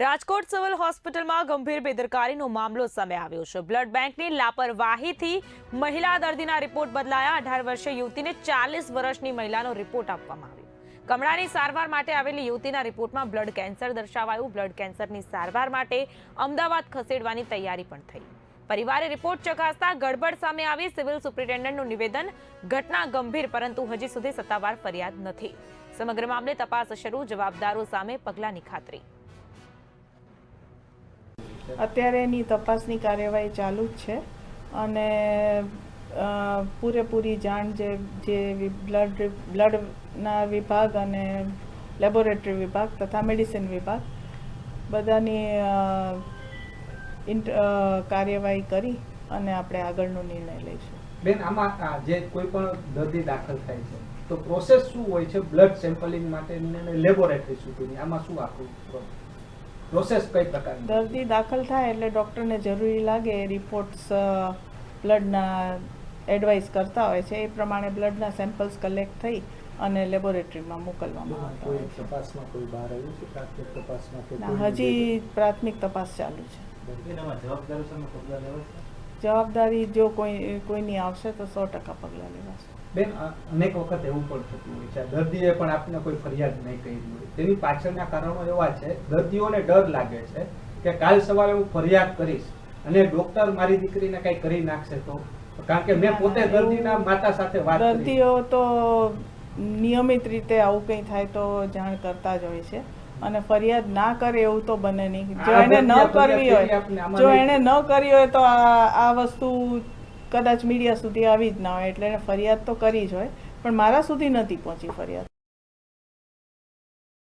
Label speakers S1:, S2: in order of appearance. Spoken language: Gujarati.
S1: રાજકોટ સિવિલ હોસ્પિટલમાં ગંભીર બેદરકારીનો મામલો સામે આવ્યો છે। બ્લડ બેંકની લાપરવાહીથી મહિલા દર્દીના રિપોર્ટ બદલાયા। 18 વર્ષીય યુવતીને 40 વર્ષની મહિલાનો રિપોર્ટ આપવામાં આવ્યો। કમળાની સારવાર માટે આવેલી યુવતીના રિપોર્ટમાં બ્લડ કેન્સર દર્શાવાયું। બ્લડ કેન્સરની સારવાર માટે અમદાવાદ ખસેડવાની તૈયારી પણ થઈ। પરિવારે રિપોર્ટ ચકાસતા ગડબડ સામે આવી। સિવિલ સુપ્રિન્ટેન્ડન્ટનું નિવેદન, ઘટના ગંભીર પરંતુ હજી સુધી સત્તાવાર ફરિયાદ નથી। સમગ્ર મામલે તપાસ શરૂ, જવાબદારો સામે પગલાંની ખાતરી।
S2: અત્યારે એની તપાસની કાર્યવાહી ચાલુ જ છે અને પૂરેપૂરી જાણ જે બ્લડના વિભાગ અને લેબોરેટરી વિભાગ તથા મેડિસિન વિભાગ બધાની કાર્યવાહી કરી અને આપણે આગળનો નિર્ણય લઈશું।
S3: બેન, આમાં જે કોઈ પણ દર્દી દાખલ થાય છે તો પ્રોસેસ શું હોય છે બ્લડ સેમ્પલિંગ માટે અને લેબોરેટરી સુધીની? આમાં શું આખું પ્રોસેસ કઈ પ્રકારની?
S2: દર્દી દાખલ થાય એટલે ડૉક્ટરને જરૂરી લાગે એ રિપોર્ટ્સ બ્લડના એડવાઇસ કરતા હોય છે, એ પ્રમાણે બ્લડના સેમ્પલ્સ કલેક્ટ થઈ અને લેબોરેટરીમાં મોકલવામાં આવતા હોય છે।
S3: તપાસમાં કોઈ બહાર આવ્યું છે? પ્રાથમિક તપાસમાં
S2: ના, હજી પ્રાથમિક તપાસ ચાલુ છે। જવાબદારી જો કોઈની આવશે તો 100% પગલાં લેવાશે।
S3: બેન, અનેક વખત એવું પણ થતું હોય છે, દર્દીએ પણ આપને કોઈ ફરિયાદ નહીં કરી હોય, તેની પાછળના કારણો એવા છે, દર્દીઓને ડર લાગે છે કે કાલ સવારે હું ફરિયાદ કરીશ અને ડોક્ટર મારી દીકરીને કઈ કરી નાખશે તો, કારણ કે મેં પોતે દર્દીના માતા સાથે વાત કરી।
S2: દર્દીઓ તો નિયમિત રીતે આવું કંઈ થાય તો જાણ કરતા જ હોય છે અને ફરિયાદ ના કરે એવું તો બને નહીં। જો એને ન કરવી હોય તો આ વસ્તુ કદાચ મીડિયા સુધી આવી જ ના હોય, એટલે એને ફરિયાદ તો કરી જ હોય, પણ મારા સુધી નથી પહોંચી ફરિયાદ।